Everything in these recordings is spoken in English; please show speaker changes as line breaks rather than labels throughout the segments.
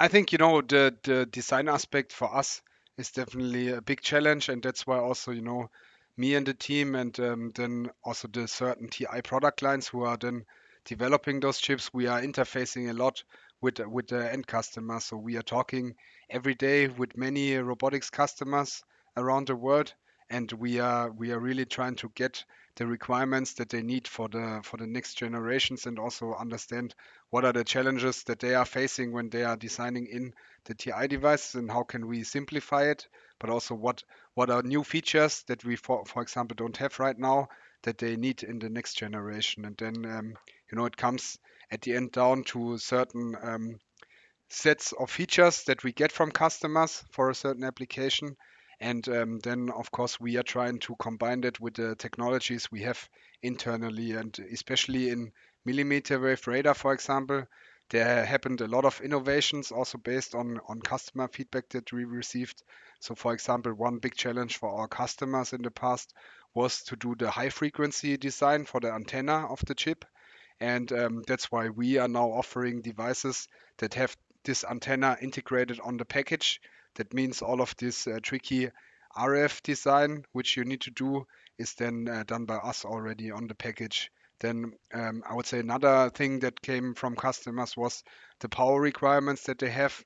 I think, the design aspect for us is definitely a big challenge, and that's why also, me and the team, and then also the certain TI product lines who are then developing those chips, we are interfacing a lot with the end customer. So we are talking every day with many robotics customers around the world, and we are really trying to get the requirements that they need for the next generations, and also understand what are the challenges that they are facing when they are designing in the TI devices, and how can we simplify it, but also what are new features that we, for example, don't have right now that they need in the next generation. And then it comes at the end down to certain sets of features that we get from customers for a certain application. And then, of course, we are trying to combine that with the technologies we have internally. And especially in millimeter wave radar, for example, there happened a lot of innovations also based on customer feedback that we received. So, for example, one big challenge for our customers in the past was to do the high frequency design for the antenna of the chip. And that's why we are now offering devices that have this antenna integrated on the package. That means all of this tricky RF design, which you need to do, is then done by us already on the package. Then I would say another thing that came from customers was the power requirements that they have.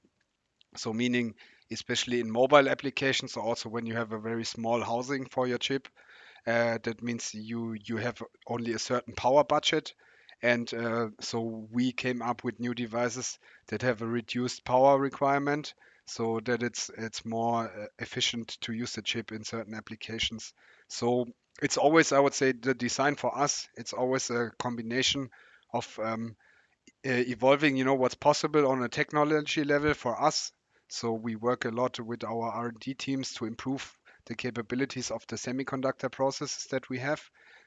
So meaning, especially in mobile applications, or also when you have a very small housing for your chip, that means you have only a certain power budget, and so we came up with new devices that have a reduced power requirement, so that it's more efficient to use the chip in certain applications. So it's always, I would say, the design for us. It's always a combination of evolving, what's possible on a technology level for us. So we work a lot with our R&D teams to improve the capabilities of the semiconductor processes that we have.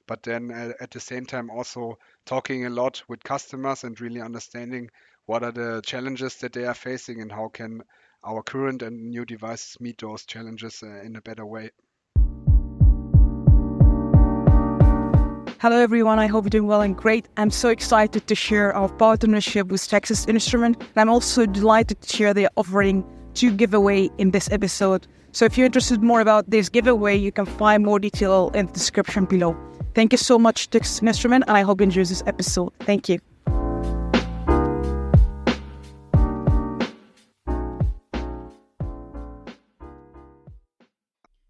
But then at the same time also talking a lot with customers and really understanding what are the challenges that they are facing, and how can our current and new devices meet those challenges in a better way.
Hello everyone, I hope you're doing well and great. I'm so excited to share our partnership with Texas Instrument, and I'm also delighted to share the offering to giveaway in this episode. So if you're interested more about this giveaway, you can find more detail in the description below. Thank you so much, Texas Instrument, and I hope you enjoy this episode. Thank you.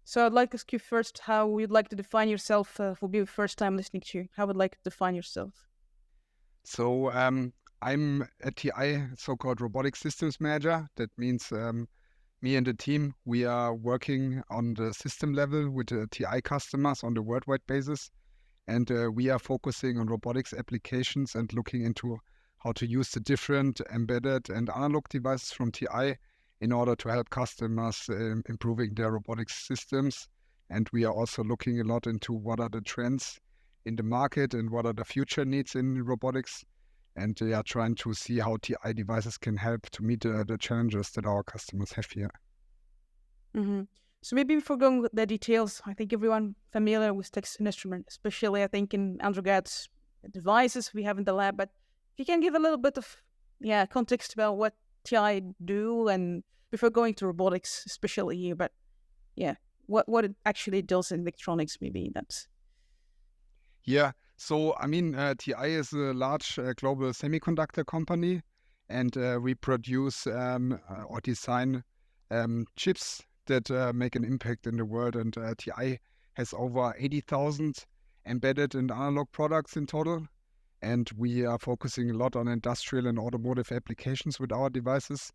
So I'd like to ask you first how you'd like to define yourself for being the first time listening to you. How would you like to define yourself?
So I'm a TI, so-called robotic systems manager. That means me and the team, we are working on the system level with the TI customers on the worldwide basis. And we are focusing on robotics applications and looking into how to use the different embedded and analog devices from TI in order to help customers improving their robotics systems. And we are also looking a lot into what are the trends in the market and what are the future needs in robotics. And we are trying to see how TI devices can help to meet the challenges that our customers have here.
Mm-hmm. So maybe before going with the details, I think everyone familiar with Texas Instrument, especially I think in undergrads devices we have in the lab. But if you can give a little bit of context about what TI do, and before going to robotics, especially here, but what it actually does in electronics, maybe that's.
Yeah, so I mean, TI is a large global semiconductor company, and we produce or design chips that make an impact in the world. And TI has over 80,000 embedded and analog products in total. And we are focusing a lot on industrial and automotive applications with our devices.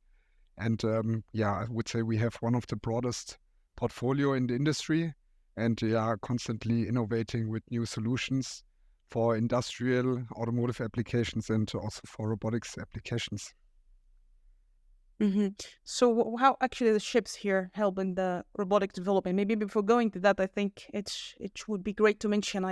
And I would say we have one of the broadest portfolio in the industry, and we are constantly innovating with new solutions for industrial, automotive applications, and also for robotics applications.
Mm-hmm. So how actually the chips here help in the robotic development? Maybe before going to that, I think it would be great to mention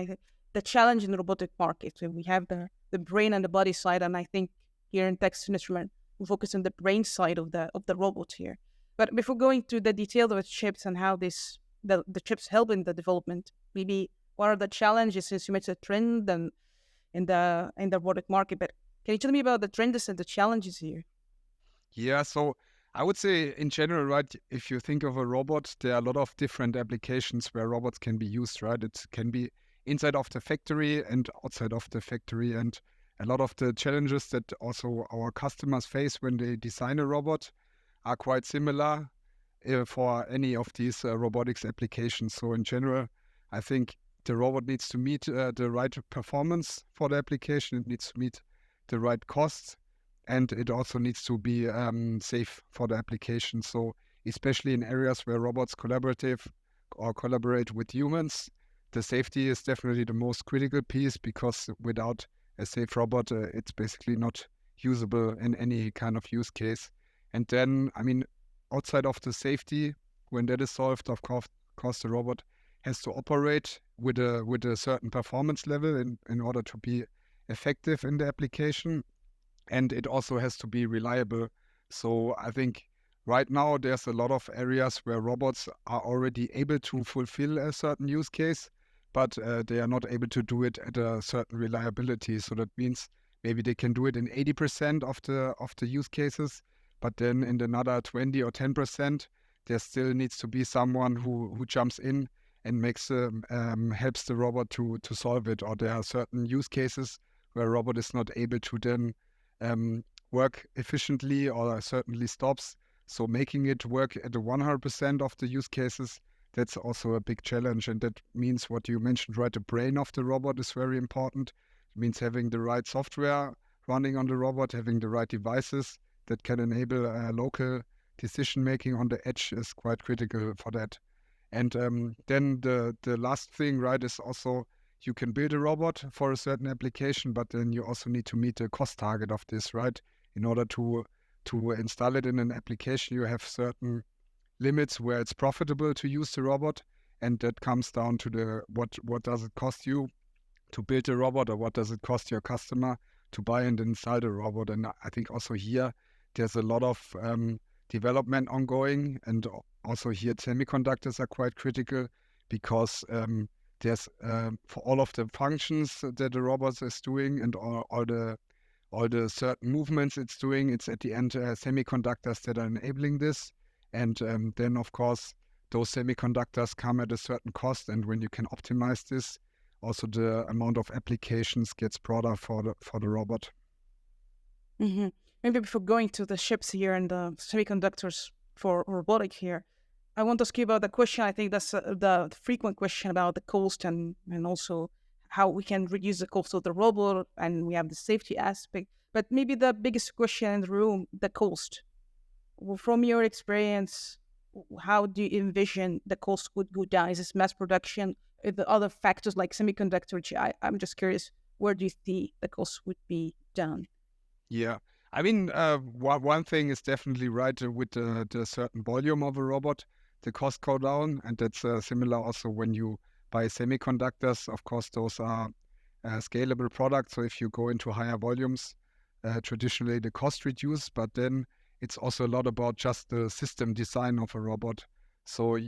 the challenge in the robotic market. So we have the brain and the body side, and I think here in Texas Instrument we focus on the brain side of the robot here. But before going to the details of the chips and how the chips help in the development, maybe what are the challenges, since you mentioned a trend and in the robotic market? But can you tell me about the trends and the challenges here?
Yeah, so I would say in general, right, if you think of a robot, there are a lot of different applications where robots can be used, right? It can be inside of the factory and outside of the factory. And a lot of the challenges that also our customers face when they design a robot are quite similar for any of these robotics applications. So in general, I think the robot needs to meet the right performance for the application. It needs to meet the right costs, and it also needs to be safe for the application. So especially in areas where robots collaborate with humans, the safety is definitely the most critical piece, because without a safe robot, it's basically not usable in any kind of use case. And then, I mean, outside of the safety, when that is solved, of course, the robot has to operate with a certain performance level in order to be effective in the application, and it also has to be reliable. So I think right now there's a lot of areas where robots are already able to fulfill a certain use case, but they are not able to do it at a certain reliability. So that means maybe they can do it in 80% of the use cases, but then in another 20 or 10%, there still needs to be someone who jumps in and helps the robot to solve it. Or there are certain use cases where a robot is not able to then um, work efficiently, or certainly stops. So making it work at the 100% of the use cases, that's also a big challenge. And that means what you mentioned, right? The brain of the robot is very important. It means having the right software running on the robot, having the right devices that can enable local decision making on the edge is quite critical for that. And then the last thing, right, is also you can build a robot for a certain application, but then you also need to meet the cost target of this, right? In order to install it in an application, you have certain limits where it's profitable to use the robot, and that comes down to the what does it cost you to build a robot, or what does it cost your customer to buy and install the robot. And I think also here there's a lot of development ongoing, and also here semiconductors are quite critical, because there's for all of the functions that the robot is doing, and all the certain movements it's doing, it's at the end semiconductors that are enabling this. And then of course those semiconductors come at a certain cost, and when you can optimize this, also the amount of applications gets broader for the robot.
Hmm. Maybe before going to the chips here and the semiconductors for robotic here, I want to ask you about the question. I think that's the frequent question about the cost, and also how we can reduce the cost of the robot, and we have the safety aspect. But maybe the biggest question in the room, the cost. From your experience, how do you envision the cost would go down? Is this mass production? The other factors like semiconductor? I'm just curious, where do you see the cost would be down?
Yeah. I mean, one thing is definitely right, with the certain volume of a robot, the cost go down, and that's similar also when you buy semiconductors. Of course, those are scalable products. So if you go into higher volumes, traditionally the cost reduce, but then it's also a lot about just the system design of a robot. So,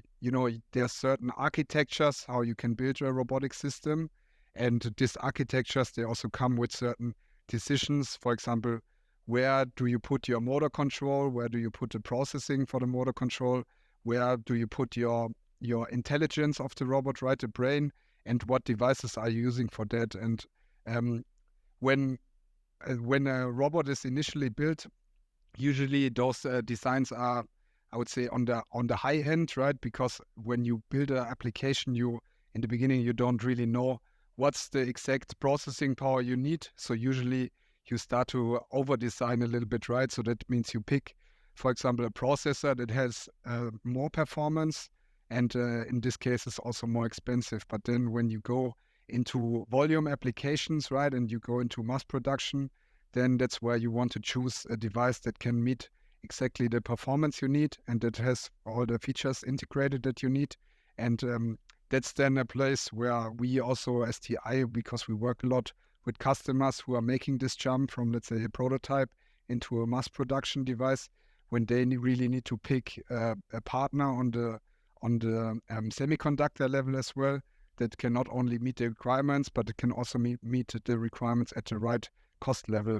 there's certain architectures how you can build a robotic system, and these architectures, they also come with certain decisions. For example, where do you put your motor control? Where do you put the processing for the motor control? Where do you put your intelligence of the robot, right? The brain, and what devices are you using for that? And um, when when a robot is initially built, usually those designs are, I would say, on the high end, right? Because when you build an application, you in the beginning you don't really know what's the exact processing power you need. So usually you start to over design a little bit, right? So that means you pick, for example, a processor that has more performance, and in this case is also more expensive. But then when you go into volume applications, right, and you go into mass production, then that's where you want to choose a device that can meet exactly the performance you need, and that has all the features integrated that you need. And that's then a place where we also, as TI, because we work a lot with customers who are making this jump from, let's say, a prototype into a mass production device, when they really need to pick a partner on the semiconductor level as well, that can not only meet the requirements, but it can also meet the requirements at the right cost level.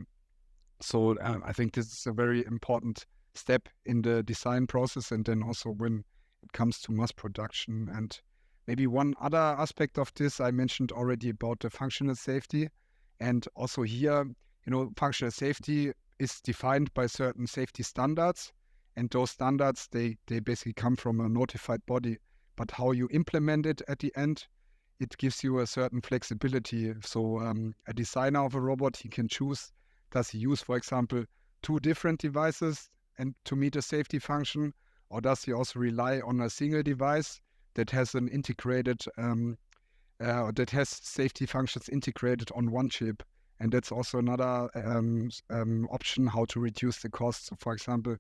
So I think this is a very important step in the design process, and then also when it comes to mass production. And maybe one other aspect of this I mentioned already about the functional safety. And also here, functional safety is defined by certain safety standards. And those standards, they basically come from a notified body. But how you implement it at the end, it gives you a certain flexibility. So a designer of a robot, he can choose, does he use, for example, two different devices and to meet a safety function, or does he also rely on a single device that has an integrated, that has safety functions integrated on one chip? And that's also another option how to reduce the cost. So for example,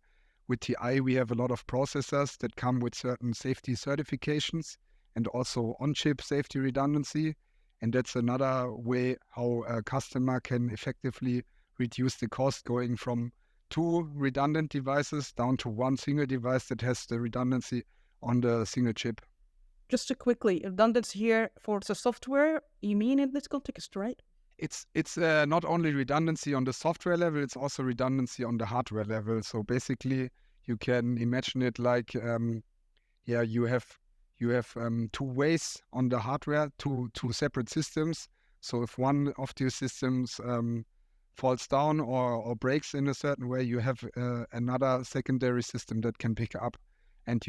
with TI, we have a lot of processors that come with certain safety certifications and also on-chip safety redundancy. And that's another way how a customer can effectively reduce the cost, going from two redundant devices down to one single device that has the redundancy on the single chip.
Just to quickly, redundancy here for the software, you mean in this context, right?
It's not only redundancy on the software level, it's also redundancy on the hardware level. So basically, you can imagine it like, you have two ways on the hardware, two separate systems. So if one of these systems falls down or breaks in a certain way, you have another secondary system that can pick up. And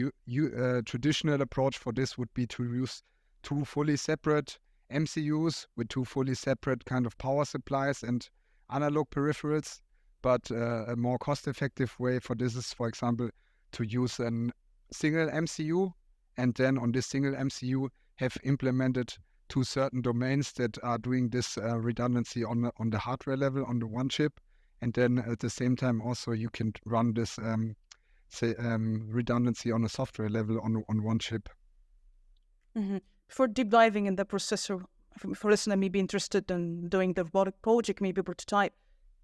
traditional approach for this would be to use two fully separate MCUs with two fully separate kind of power supplies and analog peripherals. But a more cost-effective way for this is, for example, to use a single MCU, and then on this single MCU have implemented two certain domains that are doing this redundancy on the hardware level on the one chip, and then at the same time also you can run this redundancy on a software level on one chip.
Mm-hmm. Before deep diving in the processor, for listener may be interested in doing the robotic project, maybe prototype,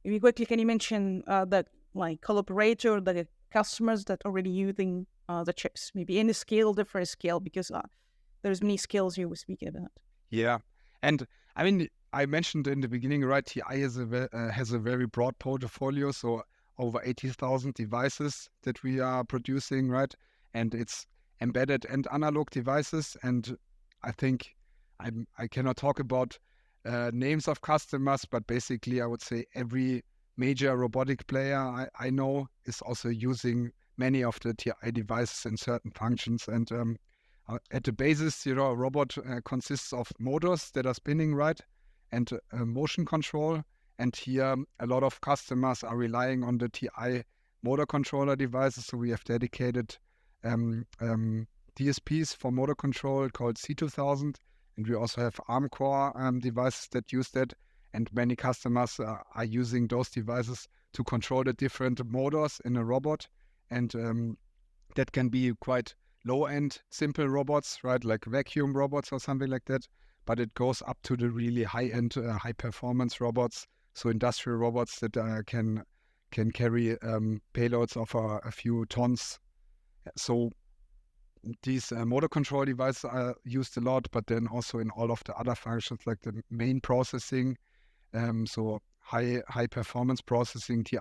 maybe quickly can you mention that like collaborator, the customers that already using the chips, maybe any scale, different scale, because there's many skills you were speaking about.
Yeah, and I mean, I mentioned in the beginning, right? TI has a very broad portfolio, so over 80,000 devices that we are producing, right? And it's embedded and analog devices. And I think I cannot talk about names of customers, but basically, I would say every major robotic player I know is also using many of the TI devices in certain functions. And at the basis, a robot consists of motors that are spinning, right, and motion control. And here, a lot of customers are relying on the TI motor controller devices. So we have dedicated DSPs for motor control called C2000, and we also have ARM core devices that use that. And many customers are using those devices to control the different motors in a robot, and that can be quite low-end, simple robots, right, like vacuum robots or something like that. But it goes up to the really high-end, high-performance robots, so industrial robots that can carry payloads of a few tons. So these motor control devices are used a lot, but then also in all of the other functions like the main processing. So high performance processing, TI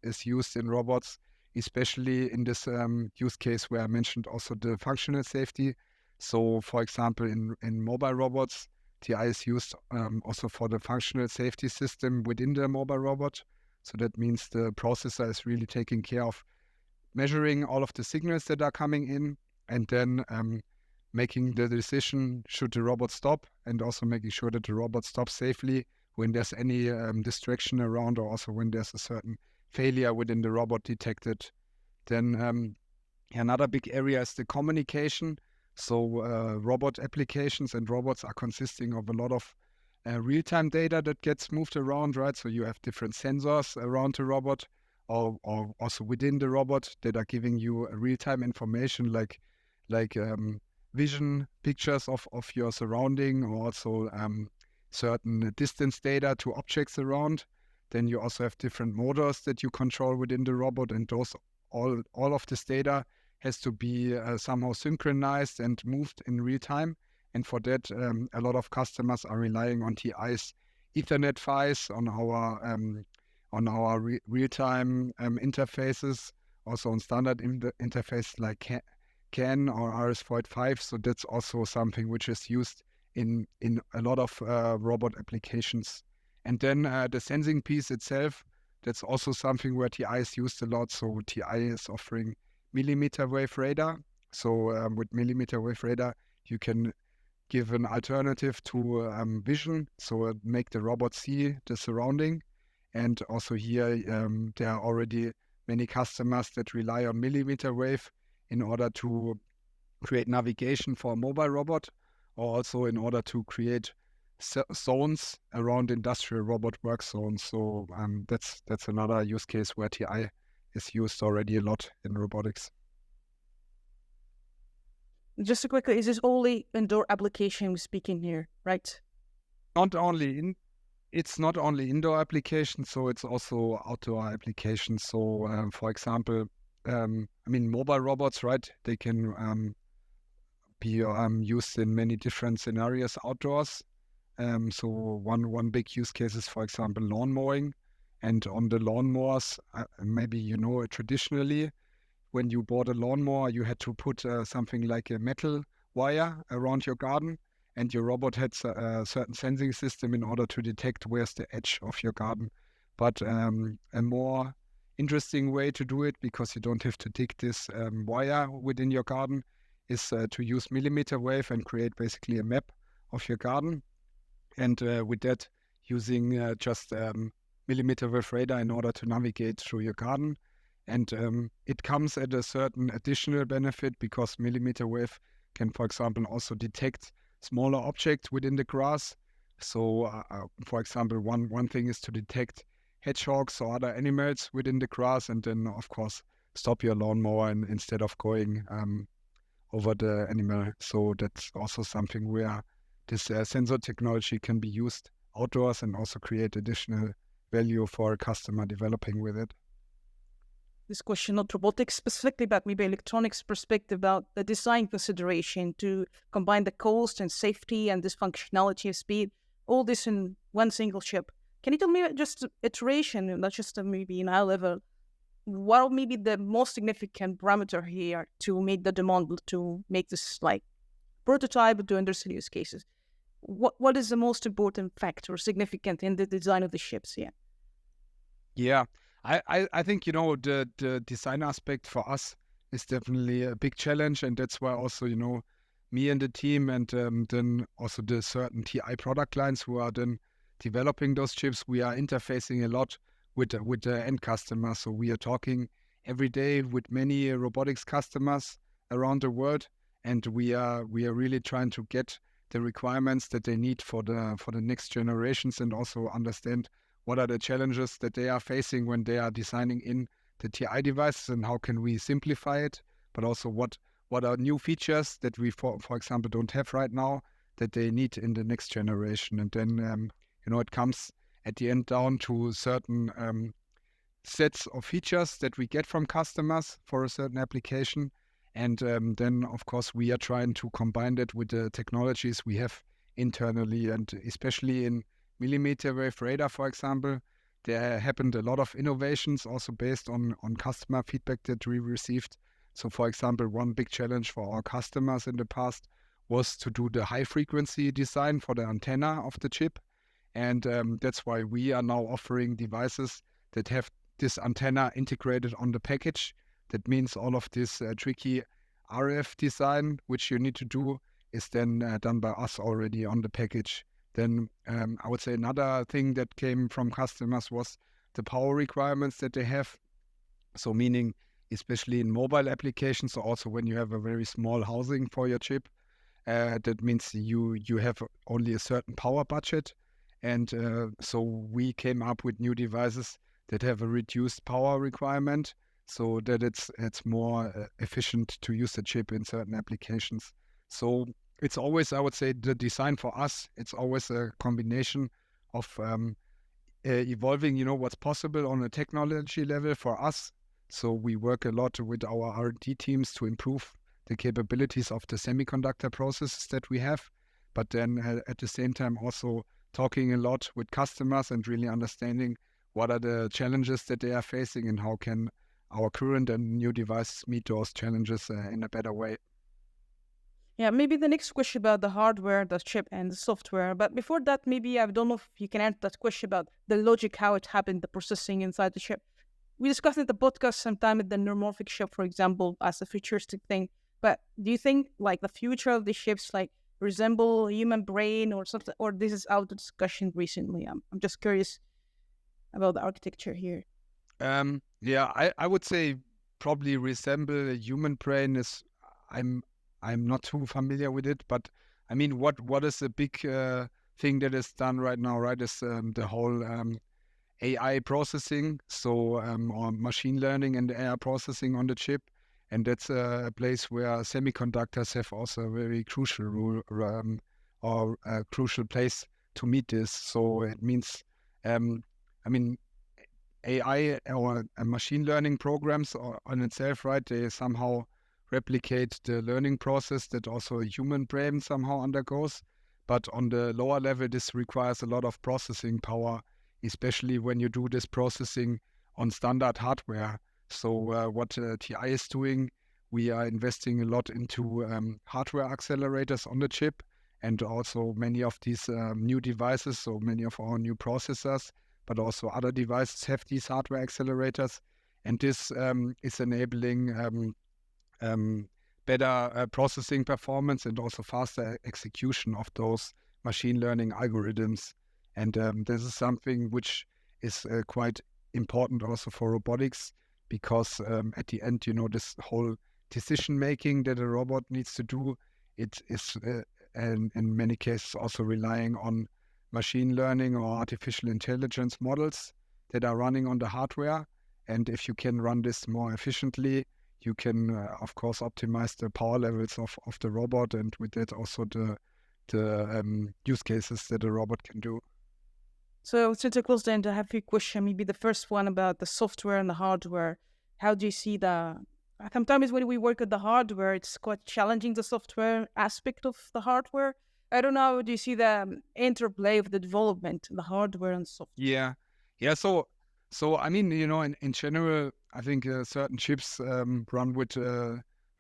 is used in robots, especially in this use case where I mentioned also the functional safety. So for example, in mobile robots, TI is used also for the functional safety system within the mobile robot. So that means the processor is really taking care of measuring all of the signals that are coming in, and then making the decision should the robot stop, and also making sure that the robot stops safely when there's any distraction around, or also when there's a certain failure within the robot detected. Then another big area is the communication. So robot applications and robots are consisting of a lot of real-time data that gets moved around, right? So you have different sensors around the robot, or also within the robot that are giving you real-time information like vision pictures of your surrounding, or also certain distance data to objects around. Then you also have different motors that you control within the robot, and those all of this data has to be somehow synchronized and moved in real time. And for that, a lot of customers are relying on TI's Ethernet PHYs on our real-time interfaces, also on standard interface like CAN or RS-485. So that's also something which is used in a lot of robot applications. And then the sensing piece itself, that's also something where TI is used a lot. So TI is offering millimeter wave radar. So with millimeter wave radar, you can give an alternative to vision, so make the robot see the surrounding. And also here, there are already many customers that rely on millimeter wave in order to create navigation for a mobile robot, or also in order to create zones around industrial robot work zones. So that's another use case where TI is used already a lot in robotics.
Just to quickly, is this only indoor application we're speaking here, right?
It's not only indoor applications, so it's also outdoor applications. So, for example, mobile robots, right? They can be used in many different scenarios outdoors. So one big use case is, for example, lawn mowing. And on the lawnmowers, maybe you know it traditionally, when you bought a lawnmower, you had to put something like a metal wire around your garden, and your robot had a certain sensing system in order to detect where's the edge of your garden. But a more interesting way to do it, because you don't have to dig this wire within your garden, is to use millimeter wave and create basically a map of your garden. And with that, using just millimeter wave radar in order to navigate through your garden. And it comes at a certain additional benefit, because millimeter wave can, for example, also detect smaller objects within the grass. So, for example, one thing is to detect hedgehogs or other animals within the grass, and then, of course, stop your lawnmower instead of going over the animal. So that's also something where this sensor technology can be used outdoors and also create additional value for a customer developing with it.
This question, not robotics specifically, but maybe electronics perspective about the design consideration to combine the cost and safety and this functionality of speed, all this in one single chip. Can you tell me just iteration, not just maybe in high level, what maybe the most significant parameter here to make the demand to make this like prototype to industrial use cases? What is the most important factor significant in the design of the ships here?
Yeah, I think, the design aspect for us is definitely a big challenge. And that's why also, me and the team, and then also the certain TI product lines who are then developing those chips, we are interfacing a lot with the end customer. So we are talking every day with many robotics customers around the world, and we are really trying to get the requirements that they need for the next generations, and also understand what are the challenges that they are facing when they are designing in the TI devices, and how can we simplify it, but also what are new features that we, for example, don't have right now that they need in the next generation. And then, it comes at the end down to certain sets of features that we get from customers for a certain application. And then, of course, we are trying to combine that with the technologies we have internally, and especially in millimeter wave radar, for example, there happened a lot of innovations also based on customer feedback that we received. So, for example, one big challenge for our customers in the past was to do the high frequency design for the antenna of the chip. And that's why we are now offering devices that have this antenna integrated on the package. That means all of this tricky RF design, which you need to do, is then done by us already on the package. Then I would say another thing that came from customers was the power requirements that they have. So meaning, especially in mobile applications, so also when you have a very small housing for your chip, that means you have only a certain power budget. And so we came up with new devices that have a reduced power requirement, so that it's more efficient to use the chip in certain applications. So it's always, I would say, the design for us, it's always a combination of evolving, what's possible on a technology level for us. So we work a lot with our R&D teams to improve the capabilities of the semiconductor processes that we have, but then at the same time also talking a lot with customers and really understanding what are the challenges that they are facing, and how can our current and new devices meet those challenges in a better way.
Yeah, maybe the next question about the hardware, the chip, and the software. But before that, maybe I don't know if you can answer that question about the logic, how it happened, the processing inside the chip. We discussed in the podcast sometime at the neuromorphic chip, for example, as a futuristic thing. But do you think like the future of the chips like resemble human brain or something, or this is out of discussion recently? I'm just curious about the architecture here.
Yeah, I would say probably resemble a human brain is I'm I'm not too familiar with it, but I mean what is the big thing that is done right now, right? Is the whole AI processing, so or machine learning and AI processing on the chip, and that's a place where semiconductors have also a very crucial role or a crucial place to meet this. So it means, I mean, AI or machine learning programs on itself, right? They somehow replicate the learning process that also a human brain somehow undergoes. But on the lower level, this requires a lot of processing power, especially when you do this processing on standard hardware. So what TI is doing, we are investing a lot into hardware accelerators on the chip, and also many of these new devices, so many of our new processors but also other devices have these hardware accelerators. And this is enabling better processing performance and also faster execution of those machine learning algorithms. And this is something which is quite important also for robotics because at the end, this whole decision making that a robot needs to do, it is in many cases also relying on machine learning or artificial intelligence models that are running on the hardware. And if you can run this more efficiently, you can, of course, optimize the power levels of the robot, and with that also the use cases that a robot can do.
So since I close the end, I have a few questions. Maybe the first one about the software and the hardware. How do you see the? Sometimes when we work with the hardware, it's quite challenging the software aspect of the hardware. I don't know. How do you see the interplay of the development, the hardware and software?
Yeah, yeah. So I mean, in general, I think certain chips run with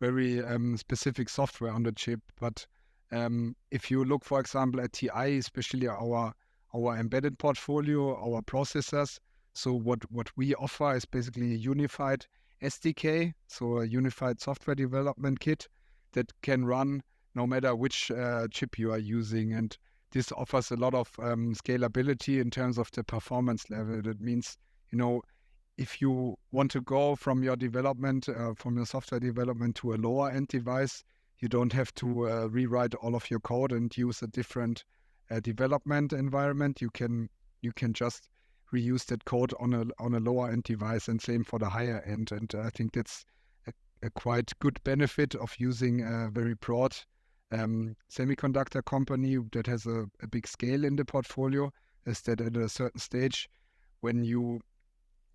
very specific software on the chip. But if you look, for example, at TI, especially our embedded portfolio, our processors. So what we offer is basically a unified SDK, so a unified software development kit that can run no matter which chip you are using, and this offers a lot of scalability in terms of the performance level. That means, you know, if you want to go from your development, from your software development to a lower end device, you don't have to rewrite all of your code and use a different development environment. You can just reuse that code on a lower end device, and same for the higher end. And I think that's a quite good benefit of using a very broad semiconductor company that has a big scale in the portfolio, is that at a certain stage, when you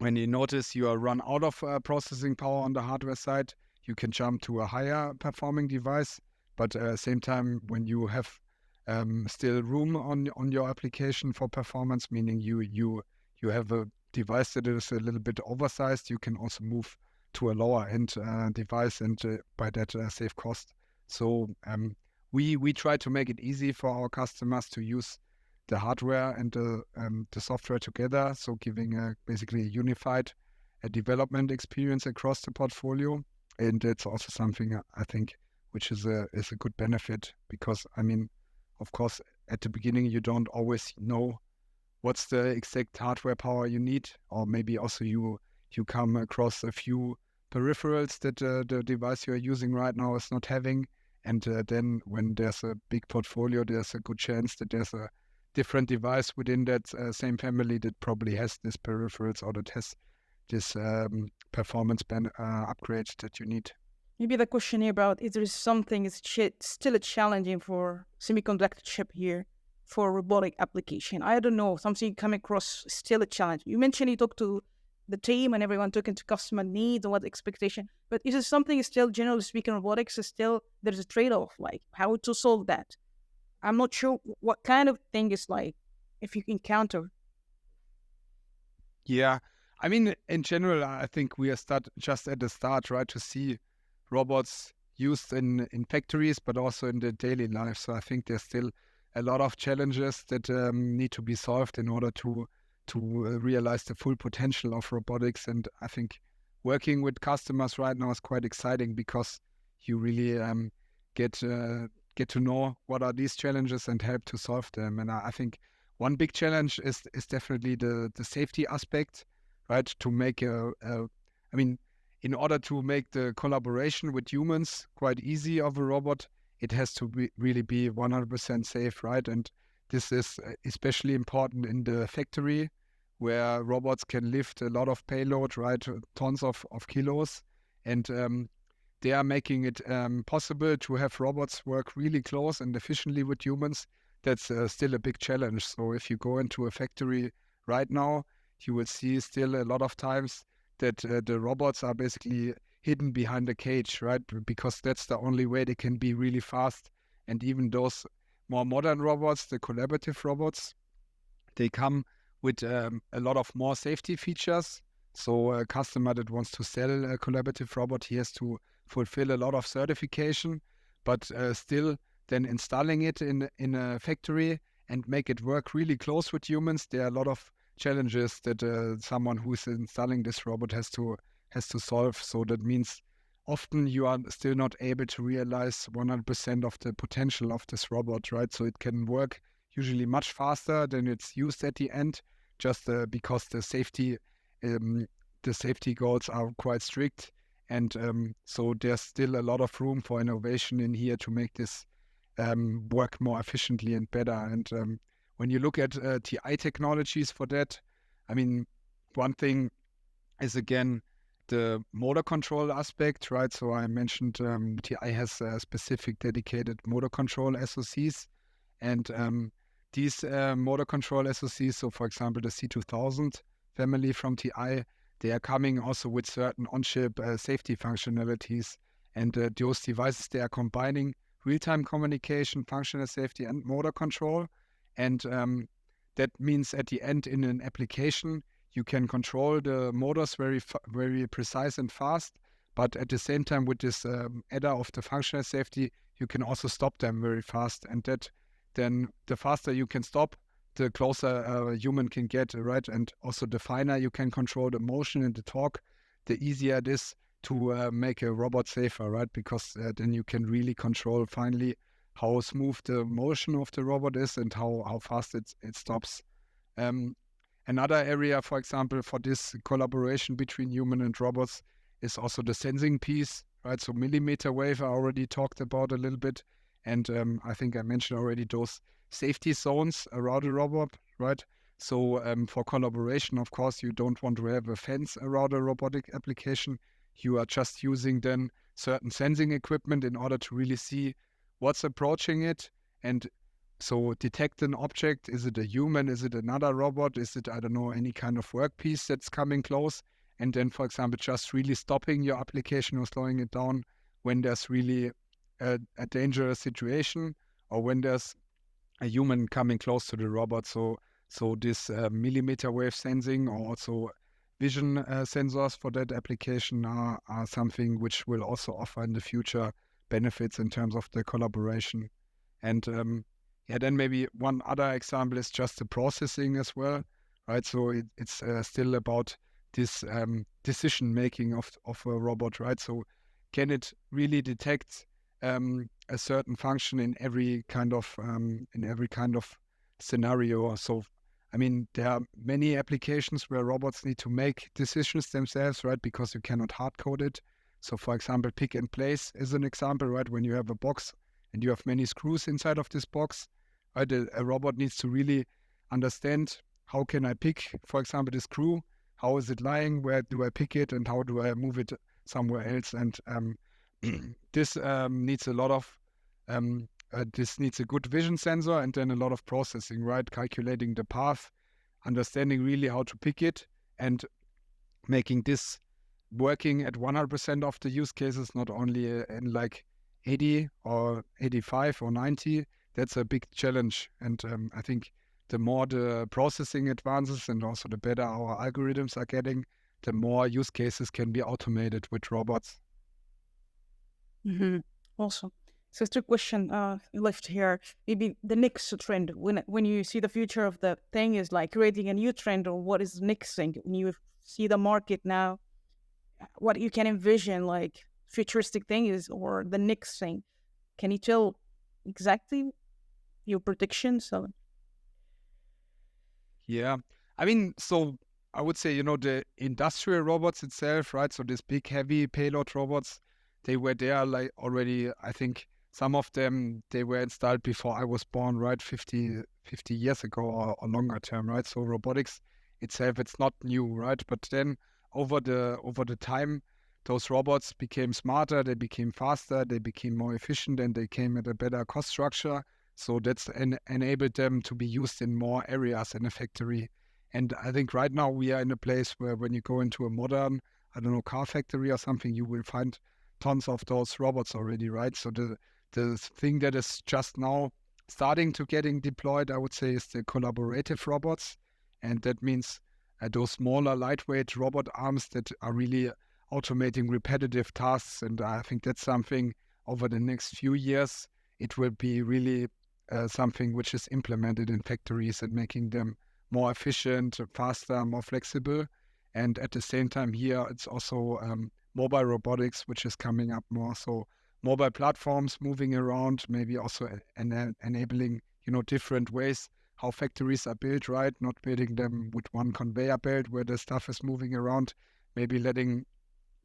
notice you are run out of processing power on the hardware side, you can jump to a higher performing device. But at the same time, when you have still room on your application for performance, meaning you have a device that is a little bit oversized, you can also move to a lower end device and by that save cost. So we try to make it easy for our customers to use the hardware and the software together, so giving basically a unified development experience across the portfolio. And that's also something I think which is a good benefit, because I mean, of course, at the beginning you don't always know what's the exact hardware power you need, or maybe also you come across a few peripherals that the device you are using right now is not having. And then when there's a big portfolio, there's a good chance that there's a different device within that same family that probably has this peripherals or that has this performance upgrade that you need.
Maybe the question here about is there something is still a challenging for semiconductor chip here for robotic application? I don't know. Something come across still a challenge. You mentioned you talked to the team and everyone took into customer needs and what expectation. But is it something still generally speaking robotics is still there's a trade-off, like how to solve that? I'm not sure what kind of thing is like if you encounter.
Yeah,
I mean, in general, I think we are just at the start, right, to see robots used in factories, but also in the daily life. So I think there's still a lot of challenges that need to be solved in order to realize the full potential of robotics. And I think working with customers right now is quite exciting because you really get get to know what are these challenges and help to solve them. And I think one big challenge is definitely the safety aspect, right? To make I mean, in order to make the collaboration with humans quite easy of a robot, it has to really be 100% safe, right? And this is especially important in the factory where robots can lift a lot of payload, right? Tons of kilos. And they are making it possible to have robots work really close and efficiently with humans. That's still a big challenge. So if you go into a factory right now, you will see still a lot of times that the robots are basically hidden behind a cage, right? Because that's the only way they can be really fast. And even those more modern robots, the collaborative robots, they come with a lot of more safety features. So a customer that wants to sell a collaborative robot, he has to fulfill a lot of certification, but still then installing it in a factory and make it work really close with humans. There are a lot of challenges that someone who's installing this robot has to solve. So that means often you are still not able to realize 100% of the potential of this robot, right? So it can work usually much faster than it's used at the end, just because the safety goals are quite strict, and so there's still a lot of room for innovation in here to make this work more efficiently and better. And when you look at TI technologies for that, I mean, one thing is again the motor control aspect, right? So I mentioned TI has specific dedicated motor control SoCs, and these motor control SoCs, so for example, the C2000 family from TI, they are coming also with certain on-chip safety functionalities. And those devices, they are combining real-time communication, functional safety, and motor control. And that means at the end in an application, you can control the motors very precise and fast. But at the same time, with this adder of the functional safety, you can also stop them very fast. And that then the faster you can stop, the closer a human can get, right? And also the finer you can control the motion and the torque, the easier it is to make a robot safer, right? Because then you can really control finally how smooth the motion of the robot is and how fast it stops. Another area, for example, for this collaboration between human and robots is also the sensing piece, right? So millimeter wave I already talked about a little bit. And I think I mentioned already those safety zones around a robot, right? So for collaboration, of course, you don't want to have a fence around a robotic application. You are just using then certain sensing equipment in order to really see what's approaching it and so detect an object. Is it a human? Is it another robot? Is it, I don't know, any kind of workpiece that's coming close? And then, for example, just really stopping your application or slowing it down when there's really a dangerous situation or when there's a human coming close to the robot. So this millimeter wave sensing or also vision sensors for that application are something which will also offer in the future benefits in terms of the collaboration. And yeah, then maybe one other example is just the processing as well, right? So it's still about this decision making of a robot, right? So can it really detect a certain function in every kind of scenario? So I mean, there are many applications where robots need to make decisions themselves, right? Because you cannot hard code it. So for example, pick and place is an example, right? When you have a box and you have many screws inside of this box, right? A robot needs to really understand how can I pick, for example, the screw? How is it lying? Where do I pick it? And how do I move it somewhere else? And this needs a lot of this needs a good vision sensor and then a lot of processing, right? Calculating the path, understanding really how to pick it, and making this working at 100% of the use cases, not only in like 80 or 85 or 90. That's a big challenge. And I think the more the processing advances and also the better our algorithms are getting, the more use cases can be automated with robots.
Mm-hmm. Awesome. So two question left here. Maybe the next trend when you see the future of the thing is like creating a new trend, or what is the next thing when you see the market now, what you can envision like futuristic thing is or the next thing. Can you tell exactly your predictions? So,
Yeah. I mean, so I would say, the industrial robots itself, right? So these big, heavy payload robots, they were there like already, I think some of them, they were installed before I was born, right? 50 years ago or longer term, right? So robotics itself, it's not new, right? But then over the time, those robots became smarter, they became faster, they became more efficient, and they came at a better cost structure. So that's enabled them to be used in more areas in a factory. And I think right now we are in a place where when you go into a modern, I don't know, car factory or something, you will find tons of those robots already, right? So the thing that is just now starting to getting deployed, I would say, is the collaborative robots. And that means those smaller, lightweight robot arms that are really automating repetitive tasks. And I think that's something over the next few years, it will be really something which is implemented in factories and making them more efficient, faster, more flexible. And at the same time here, it's also mobile robotics, which is coming up more. So mobile platforms moving around, maybe also enabling, different ways how factories are built, right? Not building them with one conveyor belt where the stuff is moving around, maybe letting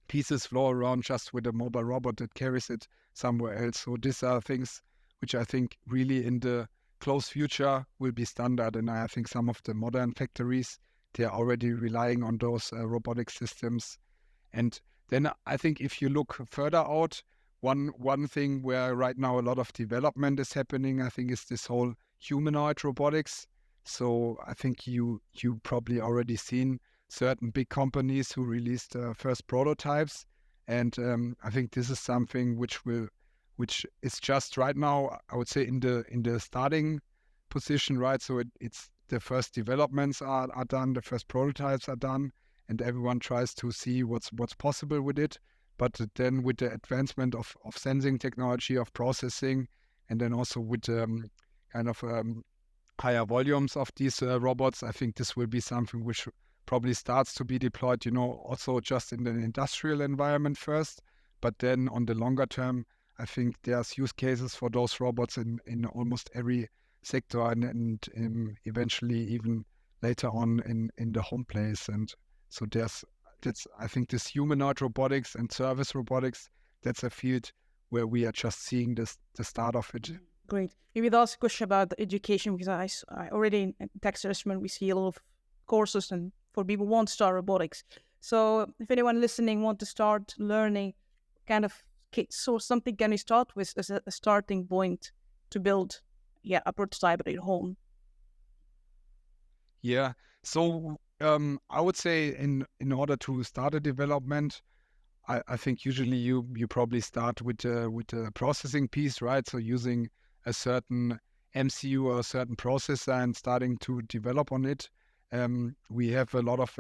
pieces flow around just with a mobile robot that carries it somewhere else. So these are things which I think really in the close future will be standard. And I think some of the modern factories, they are already relying on those robotic systems. And then I think if you look further out, one thing where right now a lot of development is happening, I think, is this whole humanoid robotics. So I think you probably already seen certain big companies who released first prototypes, and I think this is something which is just right now, I would say, in the starting position, right? So it's the first developments are done, the first prototypes are done, and everyone tries to see what's possible with it. But then with the advancement of sensing technology, of processing, and then also with kind of higher volumes of these robots, I think this will be something which probably starts to be deployed, also just in the industrial environment first. But then on the longer term, I think there's use cases for those robots in almost every sector and eventually even later on in the home place. And so I think this humanoid robotics and service robotics, that's a field where we are just seeing the start of it.
Great. Maybe the last question about the education, because I already in Texas Instrument we see a lot of courses and for people who want to start robotics. So if anyone listening want to start learning, kind of so something can you start with as a starting point to build, a prototype at your home.
Yeah. So I would say in order to start a development, I think usually you probably start with the processing piece, right? So using a certain MCU or a certain processor and starting to develop on it. We have a lot of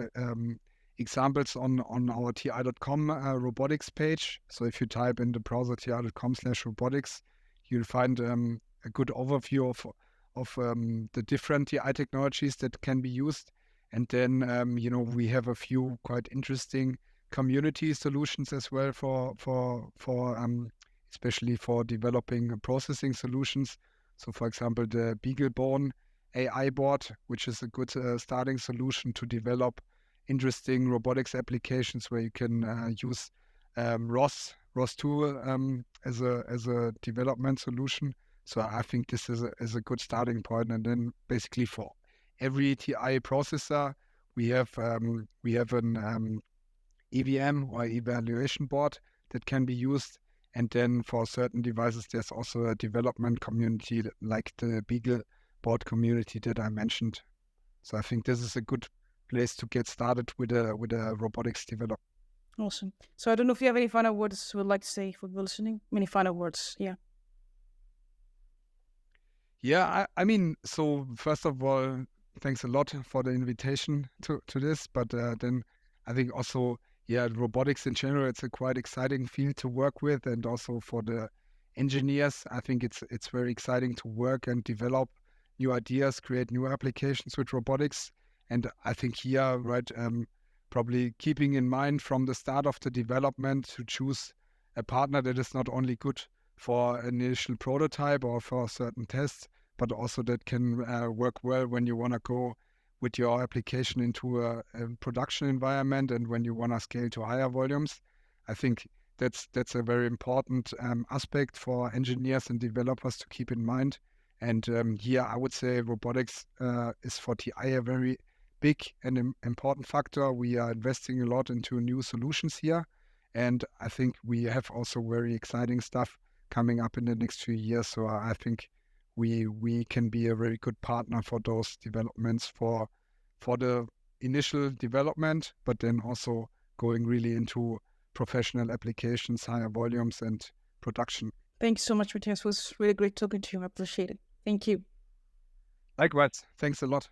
examples on our ti.com robotics page. So if you type in the browser ti.com/robotics, you'll find a good overview of the different TI technologies that can be used. And then, we have a few quite interesting community solutions as well for especially for developing processing solutions. So, for example, the BeagleBone AI board, which is a good starting solution to develop interesting robotics applications where you can use ROS2 as a development solution. So I think this is a good starting point. And then basically for every TI processor, we have an EVM or evaluation board that can be used. And then for certain devices, there's also a development community like the Beagle board community that I mentioned. So I think this is a good place to get started with a robotics development.
Awesome. So I don't know if you have any final words you would like to say for the listening. Any final words? Yeah.
Yeah, I mean, so first of all, thanks a lot for the invitation to this. But then I think also, yeah, robotics in general, it's a quite exciting field to work with, and also for the engineers, I think it's very exciting to work and develop new ideas, create new applications with robotics. And I think here, right, probably keeping in mind from the start of the development to choose a partner that is not only good for an initial prototype or for certain tests, but also that can work well when you want to go with your application into a production environment and when you want to scale to higher volumes. I think that's a very important aspect for engineers and developers to keep in mind. And here I would say robotics is for TI a very big and important factor. We are investing a lot into new solutions here. And I think we have also very exciting stuff coming up in the next few years. So I think we can be a very good partner for those developments for the initial development, but then also going really into professional applications, higher volumes, and production.
Thanks so much, Matthias. It was really great talking to you. I appreciate it. Thank you.
Likewise, thanks a lot.